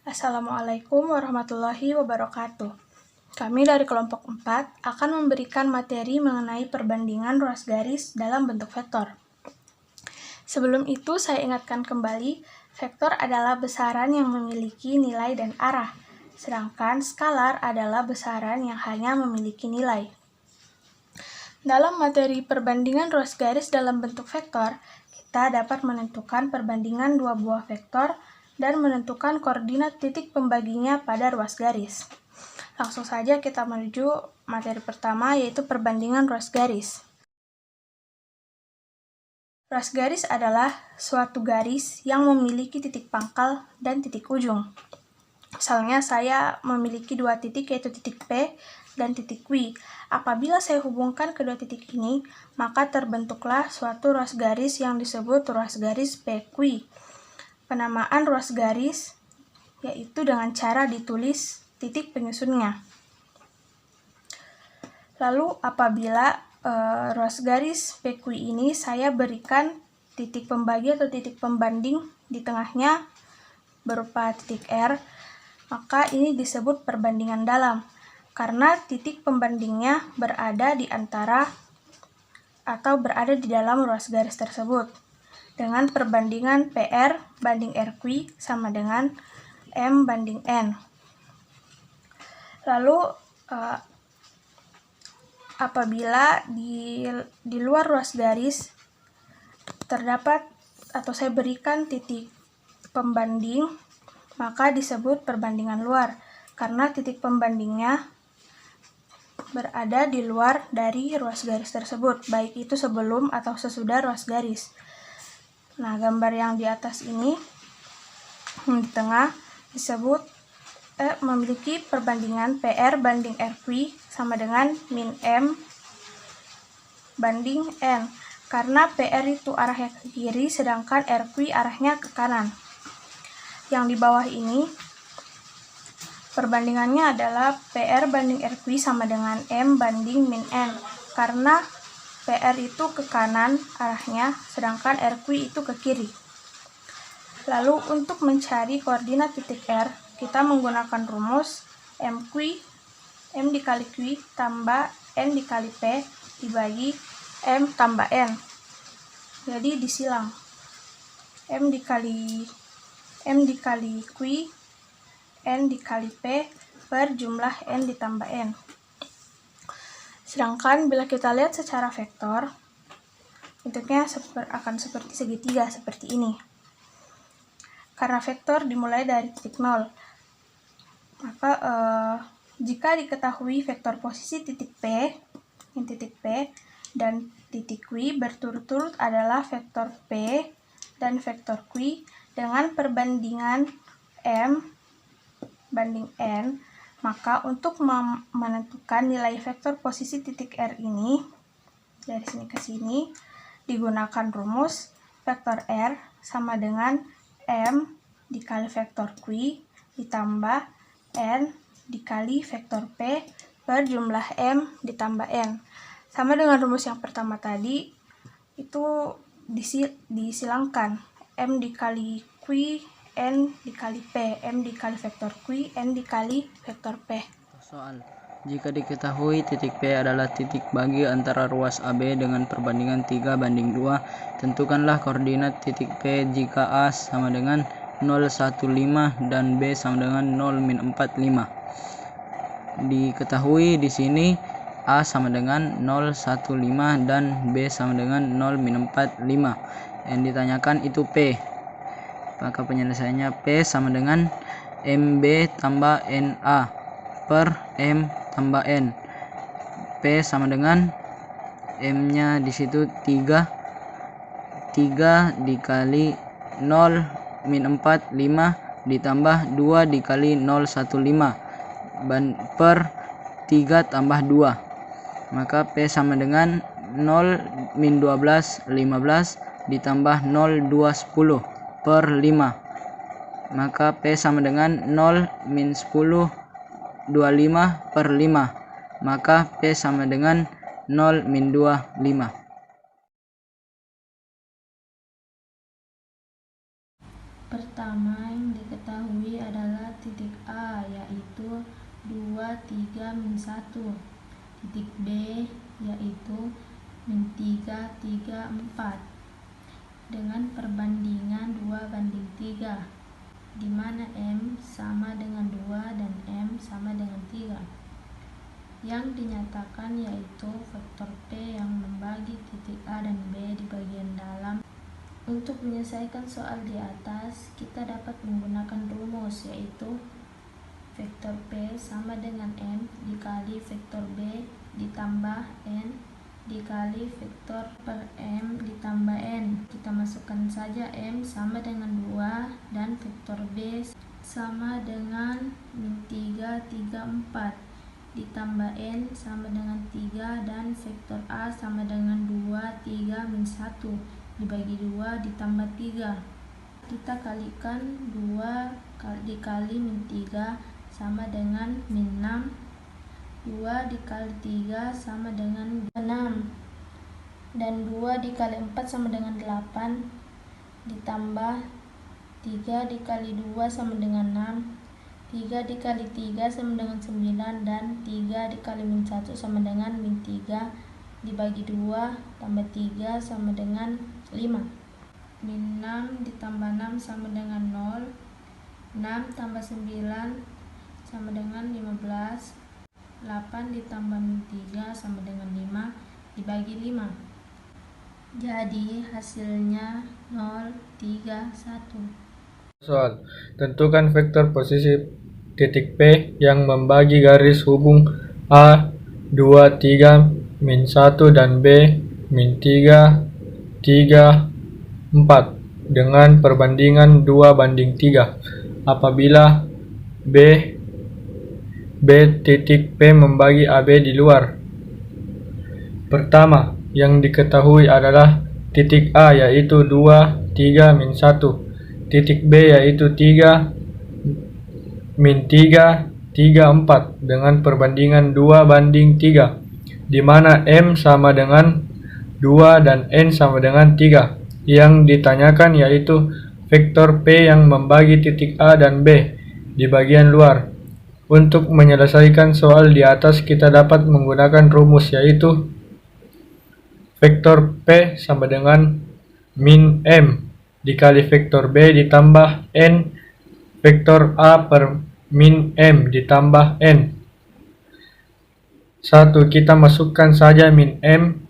Assalamualaikum warahmatullahi wabarakatuh. Kami dari kelompok 4 akan memberikan materi mengenai perbandingan ruas garis dalam bentuk vektor. Sebelum itu, saya ingatkan kembali, vektor adalah besaran yang memiliki nilai dan arah, sedangkan skalar adalah besaran yang hanya memiliki nilai. Dalam materi perbandingan ruas garis dalam bentuk vektor, kita dapat menentukan perbandingan dua buah vektor dan menentukan koordinat titik pembaginya pada ruas garis. Langsung saja kita menuju materi pertama, yaitu perbandingan ruas garis. Ruas garis adalah suatu garis yang memiliki titik pangkal dan titik ujung. Misalnya saya memiliki dua titik, yaitu titik P dan titik Q. Apabila saya hubungkan kedua titik ini, maka terbentuklah suatu ruas garis yang disebut ruas garis PQ. Penamaan ruas garis yaitu dengan cara ditulis titik penyusunnya. Lalu apabila ruas garis PQ ini saya berikan titik pembagi atau titik pembanding di tengahnya berupa titik R, maka ini disebut perbandingan dalam, karena titik pembandingnya berada di antara atau berada di dalam ruas garis tersebut, dengan perbandingan PR banding RQ sama dengan M banding N. Lalu apabila di luar ruas garis terdapat atau saya berikan titik pembanding, maka disebut perbandingan luar, karena titik pembandingnya berada di luar dari ruas garis tersebut, baik itu sebelum atau sesudah ruas garis. Nah, gambar yang di atas ini, di tengah, disebut memiliki perbandingan PR banding RQ sama dengan min M banding N, karena PR itu arahnya ke kiri, sedangkan RQ arahnya ke kanan. Yang di bawah ini, perbandingannya adalah PR banding RQ sama dengan M banding min N, karena PR itu ke kanan arahnya, sedangkan RQ itu ke kiri. Lalu untuk mencari koordinat titik R, kita menggunakan rumus M dikali Q tambah N dikali P dibagi M tambah N. Jadi disilang M dikali Q N dikali P per jumlah N ditambah N. Sedangkan bila kita lihat secara vektor, bentuknya akan seperti segitiga seperti ini. Karena vektor dimulai dari titik 0, maka jika diketahui vektor posisi titik P dan titik Q berturut-turut adalah vektor P dan vektor Q dengan perbandingan M banding N, maka untuk menentukan nilai vektor posisi titik R ini dari sini ke sini digunakan rumus vektor R sama dengan M dikali vektor Q ditambah N dikali vektor P per jumlah M ditambah N. Sama dengan rumus yang pertama tadi, itu disilangkan M dikali Q N dikali P, M dikali vektor Q N dikali vektor P. Soal: jika diketahui titik P adalah titik bagi antara ruas AB dengan perbandingan 3 banding 2, tentukanlah koordinat titik P jika A sama dengan 0,15 dan B sama dengan 0,45. Diketahui di sini A sama dengan 0,15 dan B sama dengan 0,45. Yang ditanyakan itu P. Maka penyelesaiannya P sama dengan MB tambah NA per M tambah N. P sama dengan M-nya di situ 3 dikali 0,45 ditambah 2 dikali 0,15 per 3 tambah 2. Maka P sama dengan 0,1215 ditambah 0,210 per 5. Maka P sama dengan 0,1025 per 5. Maka P sama dengan 0,25. Pertama, yang diketahui adalah adalah titik A, yaitu 2, 3, min 1. Titik B, yaitu min 3, 3, 4. Dengan perbandingan 2:3, di mana M sama dengan 2 dan M sama dengan 3. Yang dinyatakan yaitu vektor P yang membagi titik A dan B di bagian dalam. Untuk menyelesaikan soal di atas, kita dapat menggunakan rumus, yaitu vektor P sama dengan M dikali vektor B ditambah N dikali vektor per M ditambah N. Kita masukkan saja M sama dengan 2 dan vektor B sama dengan min 3, 3, 4 ditambah N sama dengan 3 dan vektor A sama dengan 2, 3, min 1 dibagi 2 ditambah 3. Kita kalikan 2 dikali min 3 sama dengan min 6. 2 dikali 3 sama dengan 6. Dan 2 dikali 4 sama dengan 8. Ditambah 3 dikali 2 sama dengan 6. 3 dikali 3 sama dengan 9. Dan 3 dikali min 1 sama dengan min 3 dibagi 2 tambah 3 sama dengan 5. Min 6 ditambah 6 sama dengan 0. 6 tambah 9 sama dengan 15. 8 ditambah min 3 sama dengan 5 dibagi 5. Jadi hasilnya 0, 3, 1. Soal, tentukan vektor posisi titik P yang membagi garis hubung A 2, 3, min 1 dan B min 3, 3, 4 dengan perbandingan 2:3 apabila B titik P membagi AB di luar. Pertama, yang diketahui adalah titik A yaitu 2, 3, min 1. Titik B yaitu 3, min 3, 3, 4 dengan perbandingan 2:3, di mana M sama dengan 2 dan N sama dengan 3. Yang ditanyakan yaitu vektor P yang membagi titik A dan B di bagian luar. Untuk menyelesaikan soal di atas, kita dapat menggunakan rumus, yaitu vektor P sama dengan min M dikali vektor B ditambah N vektor A per min M ditambah N. 1. Kita masukkan saja min M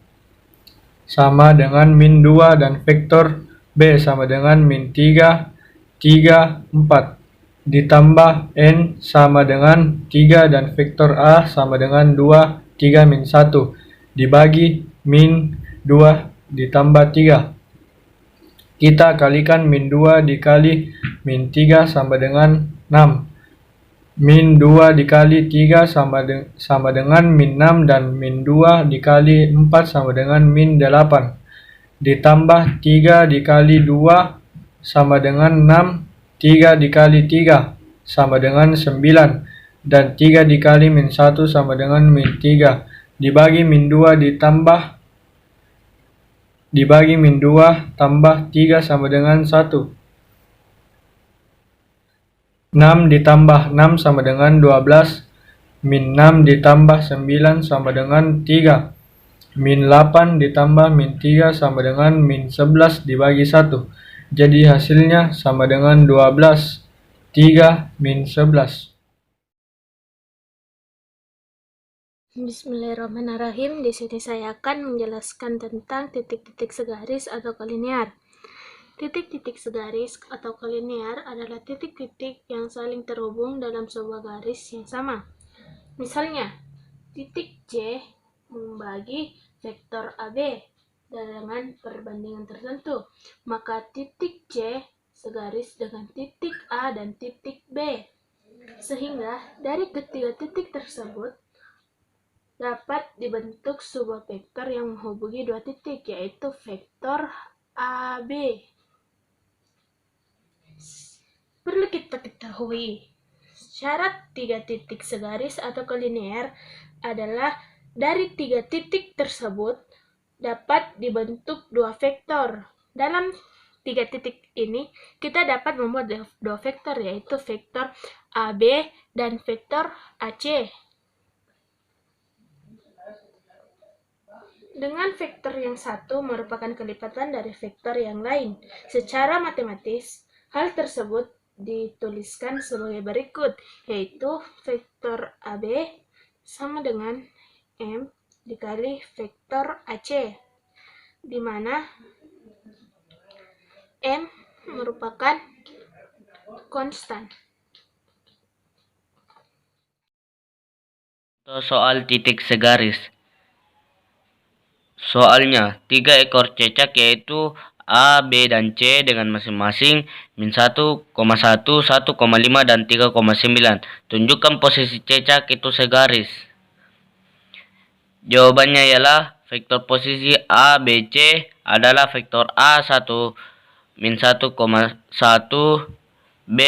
sama dengan min 2 dan vektor B sama dengan min 3, 3, 4 ditambah N sama dengan 3 dan vektor A sama dengan 2, 3, min 1 dibagi min 2 ditambah 3. Kita kalikan min 2 dikali min 3 sama dengan 6. Min 2 dikali 3 sama dengan min 6 dan min 2 dikali 4 sama dengan min 8. Ditambah 3 dikali 2 sama dengan 6. 3 dikali 3 sama dengan 9. Dan 3 dikali min 1 sama dengan min 3. Dibagi min 2 tambah 3 sama dengan 1. 6 ditambah 6 sama dengan 12. Min 6 ditambah 9 sama dengan 3. Min 8 ditambah min 3 sama dengan min 11 dibagi 1. Jadi hasilnya sama dengan 12. 3, min 11. Bismillahirrahmanirrahim. Di sini saya akan menjelaskan tentang titik-titik segaris atau kolinear. Titik-titik segaris atau kolinear adalah titik-titik yang saling terhubung dalam sebuah garis yang sama. Misalnya, titik C membagi vektor AB dengan perbandingan tertentu, maka titik C segaris dengan titik A dan titik B. Sehingga dari ketiga titik tersebut dapat dibentuk sebuah vektor yang menghubungi dua titik, yaitu vektor AB. Perlu kita ketahui, syarat tiga titik segaris atau kolinear adalah dari tiga titik tersebut dapat dibentuk dua vektor. Dalam tiga titik ini, kita dapat membuat dua vektor, yaitu vektor AB dan vektor AC. Dengan vektor yang satu merupakan kelipatan dari vektor yang lain. Secara matematis, hal tersebut dituliskan sebagai berikut, yaitu vektor AB sama dengan M dikali vektor AC, di mana M merupakan konstan. Soal titik segaris. Soalnya, 3 ekor cecak yaitu A, B, dan C dengan masing-masing min 1,1, 1,5, dan 3,9. Tunjukkan posisi cecak itu segaris. Jawabannya ialah vektor posisi A, B, C adalah vektor A 1 min 1,1, B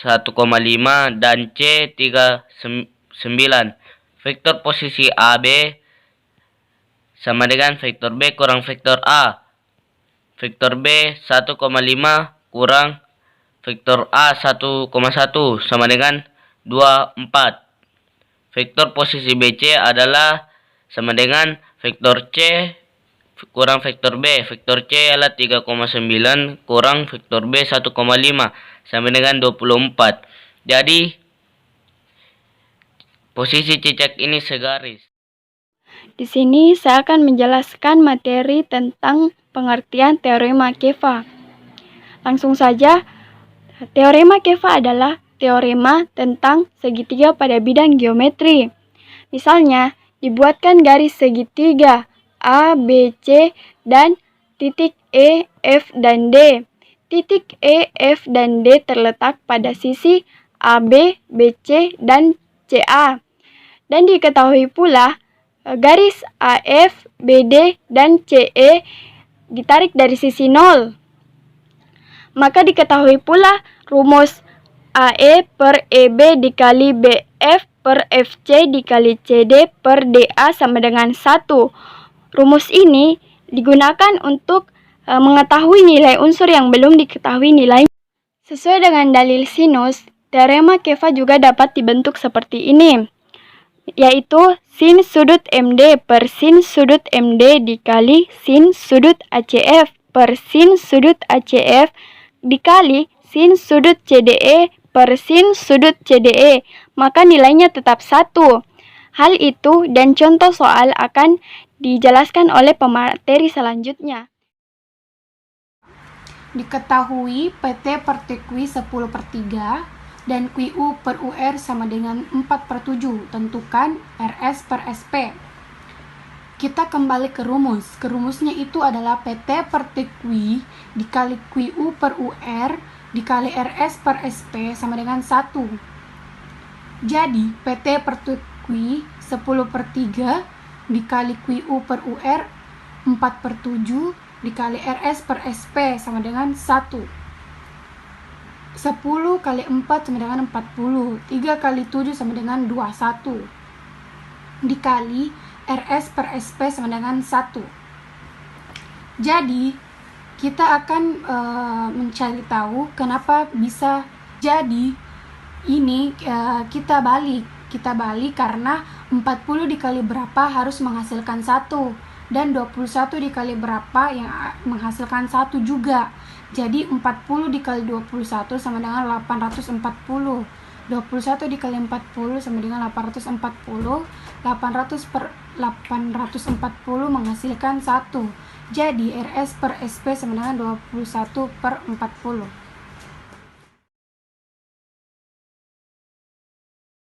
1,5, dan C 3,9. Vektor posisi AB sama dengan vektor B kurang vektor A. Vektor B 1,5 kurang vektor A 1,1 sama dengan 24. Vektor posisi BC adalah sama dengan vektor C kurang vektor B. Vektor C adalah 3,9 kurang vektor B 1,5 sama dengan 24. Jadi, posisi cecak ini segaris. Di sini saya akan menjelaskan materi tentang pengertian teorema Ceva. Langsung saja, teorema Ceva adalah teorema tentang segitiga pada bidang geometri. Misalnya, dibuatkan garis segitiga A, B, C, dan titik E, F, dan D. Titik E, F, dan D terletak pada sisi AB, BC, dan CA. Dan diketahui pula garis AF, BD, dan CE ditarik dari sisi 0. Maka diketahui pula rumus AE per EB dikali BF per FC dikali CD per DA sama dengan 1. Rumus ini digunakan untuk mengetahui nilai unsur yang belum diketahui nilainya. Sesuai dengan dalil sinus, teorema Ceva juga dapat dibentuk seperti ini, yaitu sin sudut MD per sin sudut MD dikali sin sudut ACF per sin sudut ACF dikali sin sudut CDE per sin sudut CDE, maka nilainya tetap 1. Hal itu dan contoh soal akan dijelaskan oleh pemateri selanjutnya. Diketahui PT per TQ 10/3 dan QU per UR sama dengan 4/7. Tentukan RS per SP. Kita kembali ke rumus. Rumusnya itu adalah PT per TQ dikali QU per UR dikali RS per SP sama dengan 1. Jadi, PT per TQ 10/3 dikali QU per UR 4/7 dikali RS per SP sama dengan 1. 10 kali 4 sama dengan 40. 3 kali 7 sama dengan 21. Dikali RS per SP sama dengan 1. Jadi, kita akan mencari tahu kenapa bisa jadi ini. Kita balik karena 40 dikali berapa harus menghasilkan 1. Dan 21 dikali berapa yang menghasilkan 1 juga. Jadi 40 dikali 21 sama dengan 840. 21 dikali 40 sama dengan 840. 800 per 840 menghasilkan 1. Jadi RS per SP sama dengan 21/40.